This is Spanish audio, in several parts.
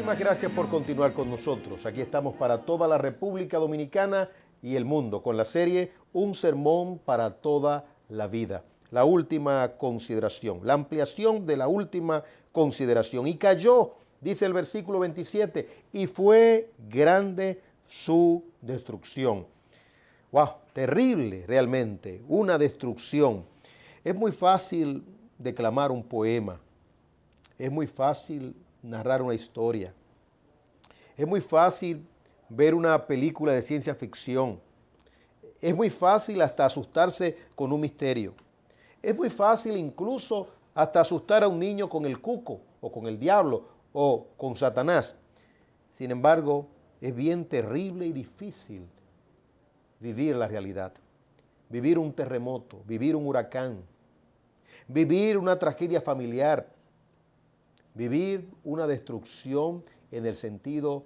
Muchísimas gracias por continuar con nosotros. Aquí estamos para toda la República Dominicana y el mundo con la serie Un sermón para toda la vida. La última consideración, la ampliación de la última consideración. Y cayó, dice el versículo 27, y fue grande su destrucción. ¡Wow! Terrible realmente, una destrucción. Es muy fácil declamar un poema, es muy fácil narrar una historia, es muy fácil ver una película de ciencia ficción, es muy fácil hasta asustarse con un misterio, es muy fácil incluso hasta asustar a un niño con el cuco o con el diablo o con Satanás. Sin embargo, es bien terrible y difícil vivir la realidad, vivir un terremoto, vivir un huracán, vivir una tragedia familiar, vivir una destrucción en el sentido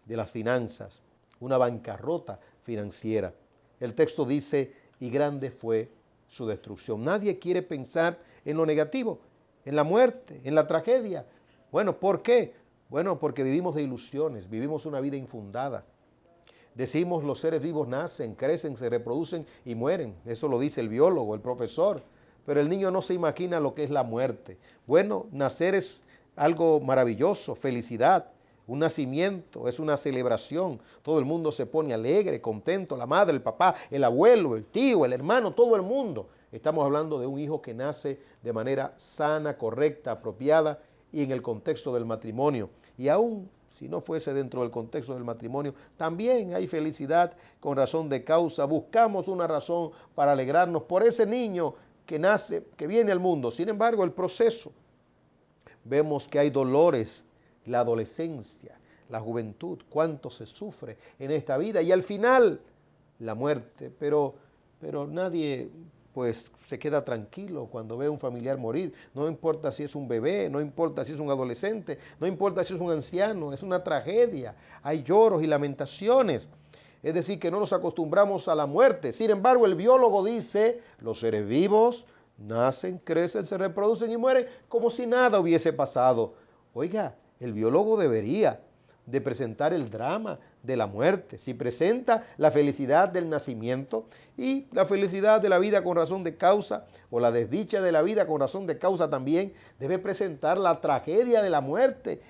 de las finanzas, una bancarrota financiera. El texto dice, y grande fue su destrucción. Nadie quiere pensar en lo negativo, en la muerte, en la tragedia. Bueno, ¿por qué? Bueno, porque vivimos de ilusiones, vivimos una vida infundada. Decimos los seres vivos nacen, crecen, se reproducen y mueren. Eso lo dice el biólogo, el profesor. Pero el niño no se imagina lo que es la muerte. Bueno, nacer es algo maravilloso, felicidad. Un nacimiento es una celebración. Todo el mundo se pone alegre, contento. La madre, el papá, el abuelo, el tío, el hermano, todo el mundo. Estamos hablando de un hijo que nace de manera sana, correcta, apropiada y en el contexto del matrimonio. Y aún si no fuese dentro del contexto del matrimonio, también hay felicidad con razón de causa. Buscamos una razón para alegrarnos por ese niño que nace, que viene al mundo. Sin embargo, el proceso, vemos que hay dolores, la adolescencia, la juventud, cuánto se sufre en esta vida y al final la muerte. Pero nadie pues se queda tranquilo cuando ve a un familiar morir. No importa si es un bebé, no importa si es un adolescente, no importa si es un anciano, es una tragedia. Hay lloros y lamentaciones. Es decir, que no nos acostumbramos a la muerte. Sin embargo, el biólogo dice, los seres vivos nacen, crecen, se reproducen y mueren como si nada hubiese pasado. Oiga, el biólogo debería de presentar el drama de la muerte. Si presenta la felicidad del nacimiento y la felicidad de la vida con razón de causa, o la desdicha de la vida con razón de causa también, debe presentar la tragedia de la muerte.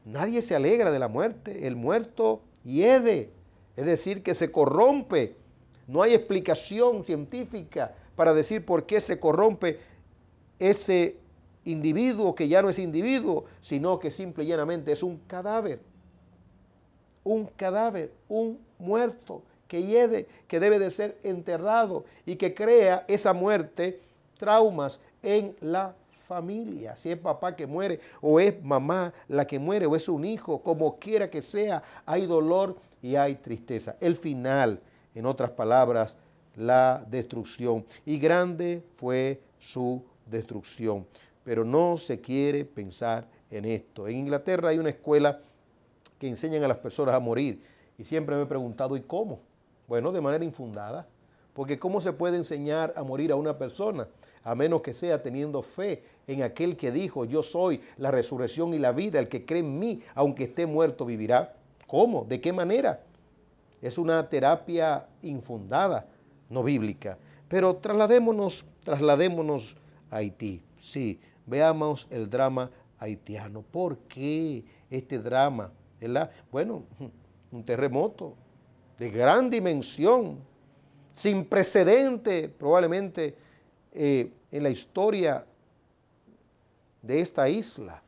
Nadie se alegra de la muerte. El muerto hiede, es decir, que se corrompe. No hay explicación científica para decir por qué se corrompe ese individuo que ya no es individuo, sino que simple y llanamente es un cadáver, un muerto que hiede, que debe de ser enterrado y que crea esa muerte, traumas en la familia. Si es papá que muere o es mamá la que muere o es un hijo, como quiera que sea, hay dolor y hay tristeza. El final, en otras palabras, la destrucción. Y grande fue su destrucción. Pero no se quiere pensar en esto. En Inglaterra hay una escuela que enseñan a las personas a morir. Y siempre me he preguntado, ¿y cómo? Bueno, de manera infundada. Porque ¿cómo se puede enseñar a morir a una persona? A menos que sea teniendo fe en aquel que dijo, yo soy la resurrección y la vida, el que cree en mí, aunque esté muerto, vivirá. ¿Cómo? ¿De qué manera? Es una terapia infundada, no bíblica. Pero trasladémonos a Haití. Sí, veamos el drama haitiano. ¿Por qué este drama? ¿Verdad? Bueno, un terremoto de gran dimensión, sin precedente probablemente en la historia de esta isla,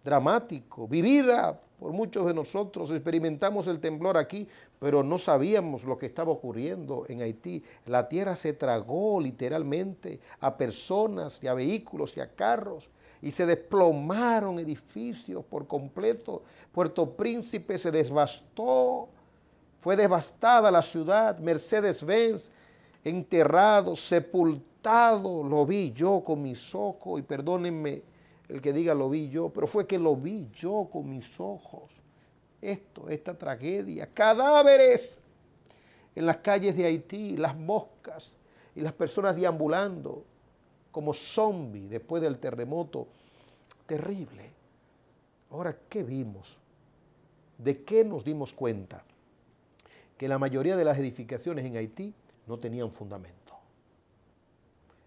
dramático, vivida por muchos de nosotros. Experimentamos el temblor aquí, pero no sabíamos lo que estaba ocurriendo en Haití. La tierra se tragó literalmente a personas y a vehículos y a carros y se desplomaron edificios por completo. Puerto Príncipe se devastó, fue devastada la ciudad. Mercedes-Benz enterrado, sepultado, lo vi yo con mis ojos y perdónenme el que diga lo vi yo, pero fue que lo vi yo con mis ojos. Esta tragedia, cadáveres en las calles de Haití, las moscas y las personas deambulando como zombies después del terremoto. Terrible. Ahora, ¿qué vimos? ¿De qué nos dimos cuenta? Que la mayoría de las edificaciones en Haití no tenían fundamento.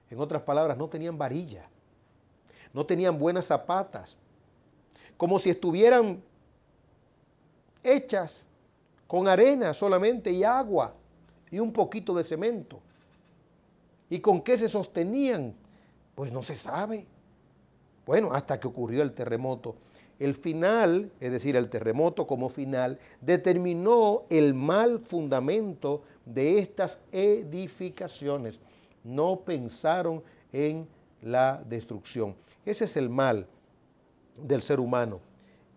En otras palabras, no tenían varilla, no tenían buenas zapatas, como si estuvieran hechas con arena solamente y agua y un poquito de cemento. ¿Y con qué se sostenían? Pues no se sabe. Bueno, hasta que ocurrió el terremoto. El final, es decir, el terremoto como final, determinó el mal fundamento de estas edificaciones. No pensaron en la destrucción. Ese es el mal del ser humano.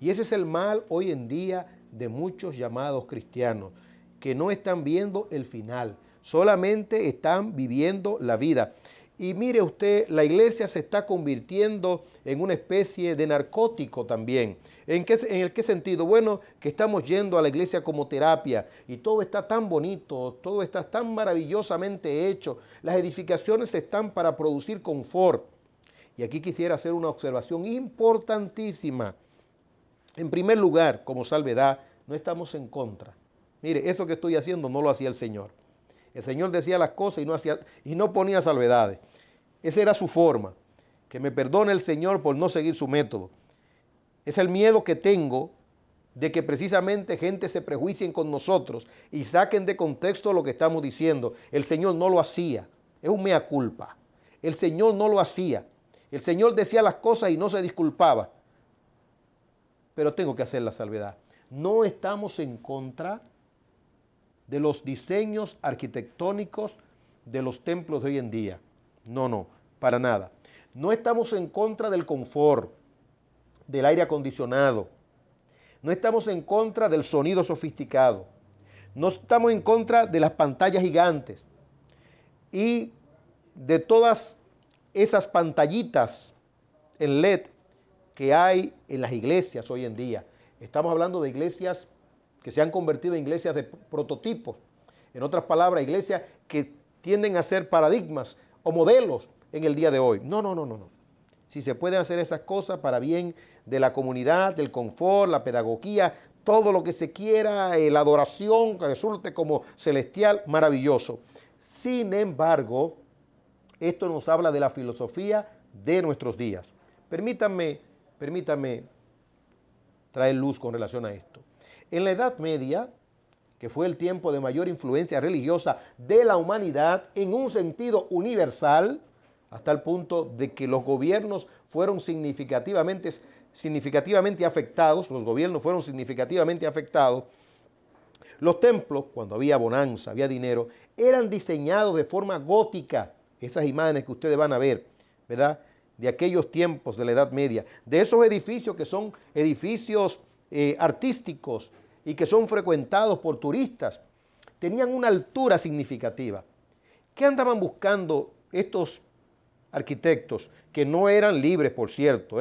Y ese es el mal hoy en día de muchos llamados cristianos, que no están viendo el final, solamente están viviendo la vida. Y mire usted, la iglesia se está convirtiendo en una especie de narcótico también. ¿En el qué sentido? Bueno, que estamos yendo a la iglesia como terapia y todo está tan bonito, todo está tan maravillosamente hecho. Las edificaciones están para producir confort. Y aquí quisiera hacer una observación importantísima. En primer lugar, como salvedad, no estamos en contra. Mire, eso que estoy haciendo no lo hacía el Señor. El Señor decía las cosas y no ponía salvedades. Esa era su forma. Que me perdone el Señor por no seguir su método. Es el miedo que tengo de que precisamente gente se prejuicien con nosotros y saquen de contexto lo que estamos diciendo. El Señor no lo hacía. Es un mea culpa. El Señor no lo hacía. El Señor decía las cosas y no se disculpaba. Pero tengo que hacer la salvedad. No estamos en contra de los diseños arquitectónicos de los templos de hoy en día. No, para nada. No estamos en contra del confort, del aire acondicionado. No estamos en contra del sonido sofisticado. No estamos en contra de las pantallas gigantes y de todas esas pantallitas en LED que hay en las iglesias hoy en día. Estamos hablando de iglesias que se han convertido en iglesias de prototipos. En otras palabras, iglesias que tienden a ser paradigmas o modelos en el día de hoy. No. Si se pueden hacer esas cosas para bien de la comunidad, del confort, la pedagogía, todo lo que se quiera, la adoración que resulte como celestial, maravilloso. Sin embargo, esto nos habla de la filosofía de nuestros días. Permítanme traer luz con relación a esto. En la Edad Media, que fue el tiempo de mayor influencia religiosa de la humanidad en un sentido universal, hasta el punto de que los gobiernos fueron significativamente afectados, los templos, cuando había bonanza, había dinero, eran diseñados de forma gótica, esas imágenes que ustedes van a ver, ¿verdad?, de aquellos tiempos de la Edad Media, de esos edificios que son edificios artísticos y que son frecuentados por turistas, tenían una altura significativa. ¿Qué andaban buscando estos arquitectos? Que no eran libres, por cierto,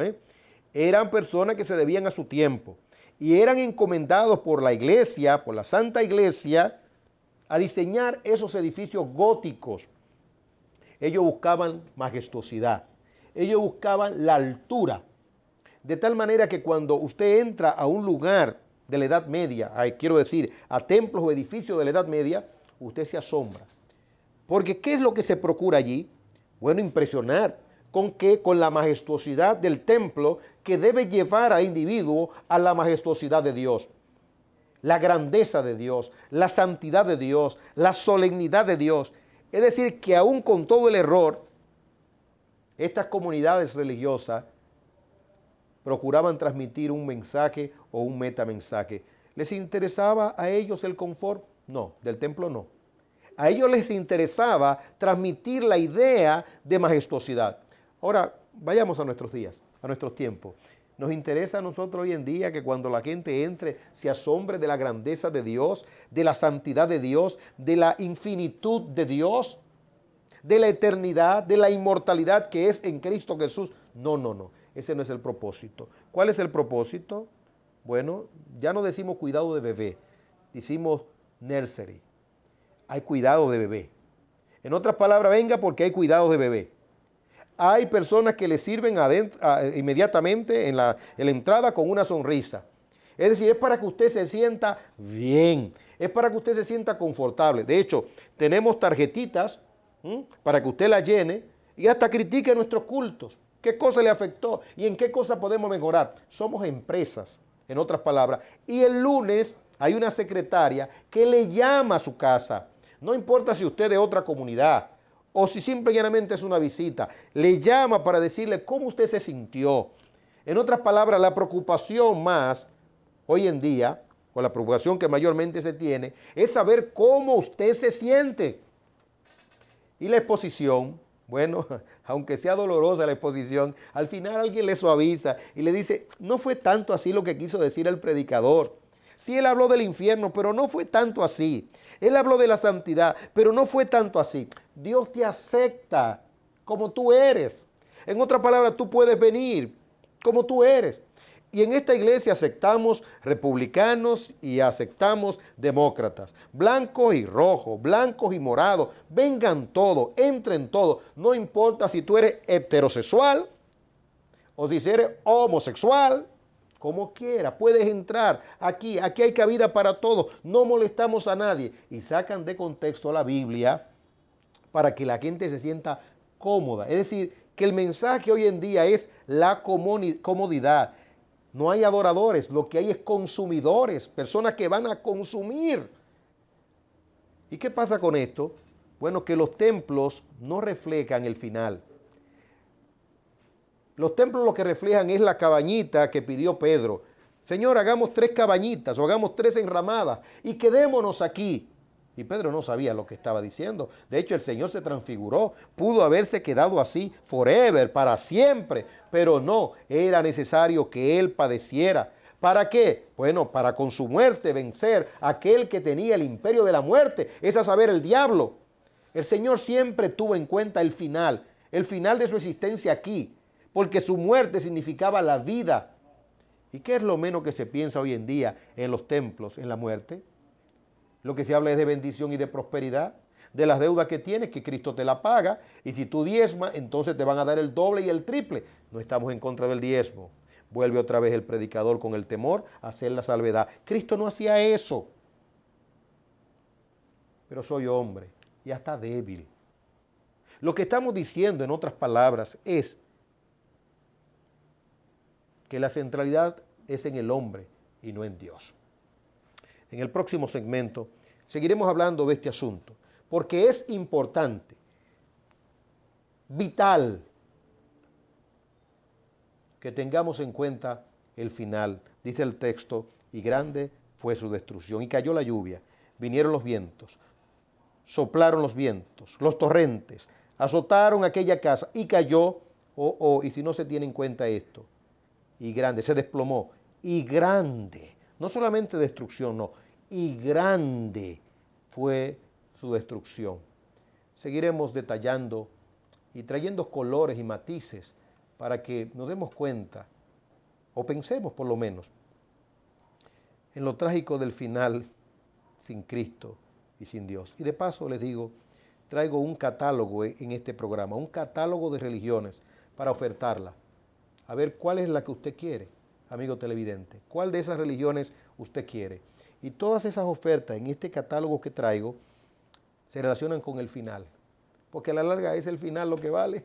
eran personas que se debían a su tiempo y eran encomendados por la iglesia, por la Santa Iglesia, a diseñar esos edificios góticos. Ellos buscaban majestuosidad, ellos buscaban la altura, de tal manera que cuando usted entra a un lugar de la Edad Media, quiero decir, a templos o edificios de la Edad Media, usted se asombra. Porque ¿qué es lo que se procura allí? Bueno, impresionar. ¿Con qué? Con la majestuosidad del templo que debe llevar al individuo a la majestuosidad de Dios. La grandeza de Dios, la santidad de Dios, la solemnidad de Dios. Es decir, que aún con todo el error, estas comunidades religiosas procuraban transmitir un mensaje o un metamensaje. ¿Les interesaba a ellos el confort? No, del templo no. A ellos les interesaba transmitir la idea de majestuosidad. Ahora, vayamos a nuestros días, a nuestros tiempos. Nos interesa a nosotros hoy en día que cuando la gente entre se asombre de la grandeza de Dios, de la santidad de Dios, de la infinitud de Dios, de la eternidad, de la inmortalidad que es en Cristo Jesús. No. Ese no es el propósito. ¿Cuál es el propósito? Bueno, ya no decimos cuidado de bebé, decimos nursery. Hay cuidado de bebé. En otras palabras, venga porque hay cuidado de bebé. Hay personas que le sirven inmediatamente en la entrada con una sonrisa. Es decir, es para que usted se sienta bien, es para que usted se sienta confortable. De hecho, tenemos tarjetitas para que usted las llene y hasta critique nuestros cultos. ¿Qué cosa le afectó y en qué cosa podemos mejorar? Somos empresas, en otras palabras. Y el lunes hay una secretaria que le llama a su casa. No importa si usted es de otra comunidad o si simple y llanamente es una visita. Le llama para decirle cómo usted se sintió. En otras palabras, la preocupación más hoy en día, o la preocupación que mayormente se tiene, es saber cómo usted se siente. Y la exposición, bueno, aunque sea dolorosa la exposición, al final alguien le suaviza y le dice, no fue tanto así lo que quiso decir el predicador. Sí, él habló del infierno, pero no fue tanto así. Él habló de la santidad, pero no fue tanto así. Dios te acepta como tú eres. En otras palabras, tú puedes venir como tú eres. Y en esta iglesia aceptamos republicanos y aceptamos demócratas, blancos y rojos, blancos y morados, vengan todos, entren todos, no importa si tú eres heterosexual o si eres homosexual, como quiera, puedes entrar aquí hay cabida para todos, no molestamos a nadie y sacan de contexto la Biblia para que la gente se sienta cómoda, es decir, que el mensaje hoy en día es la comodidad. No hay adoradores, lo que hay es consumidores, personas que van a consumir. ¿Y qué pasa con esto? Bueno, que los templos no reflejan el final. Los templos lo que reflejan es la cabañita que pidió Pedro. Señor, hagamos 3 cabañitas o hagamos 3 enramadas y quedémonos aquí. Y Pedro no sabía lo que estaba diciendo. De hecho, el Señor se transfiguró. Pudo haberse quedado así forever, para siempre. Pero no, era necesario que Él padeciera. ¿Para qué? Bueno, para con su muerte vencer a aquel que tenía el imperio de la muerte, es a saber, el diablo. El Señor siempre tuvo en cuenta el final de su existencia aquí, porque su muerte significaba la vida. ¿Y qué es lo menos que se piensa hoy en día en los templos, en la muerte? Lo que se habla es de bendición y de prosperidad, de las deudas que tienes, que Cristo te la paga, y si tú diezmas, entonces te van a dar el doble y el triple. No estamos en contra del diezmo. Vuelve otra vez el predicador con el temor a hacer la salvedad. Cristo no hacía eso. Pero soy hombre y hasta débil. Lo que estamos diciendo, en otras palabras, es que la centralidad es en el hombre y no en Dios. En el próximo segmento seguiremos hablando de este asunto, porque es importante, vital, que tengamos en cuenta el final. Dice el texto, y grande fue su destrucción. Y cayó la lluvia, vinieron los vientos, soplaron los vientos, los torrentes, azotaron aquella casa y cayó, y si no se tiene en cuenta esto, y grande, se desplomó, y grande. No solamente destrucción, no, y grande fue su destrucción. Seguiremos detallando y trayendo colores y matices para que nos demos cuenta, o pensemos por lo menos, en lo trágico del final sin Cristo y sin Dios. Y de paso les digo, traigo un catálogo en este programa, un catálogo de religiones para ofertarla. A ver cuál es la que usted quiere, amigo televidente. ¿Cuál de esas religiones usted quiere? Y todas esas ofertas en este catálogo que traigo se relacionan con el final. Porque a la larga es el final lo que vale.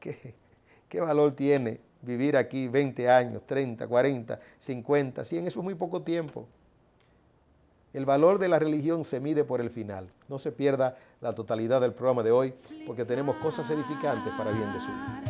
¿Qué valor tiene vivir aquí 20 años, 30, 40, 50, 100? Eso es muy poco tiempo. El valor de la religión se mide por el final. No se pierda la totalidad del programa de hoy porque tenemos cosas edificantes para bien de su vida.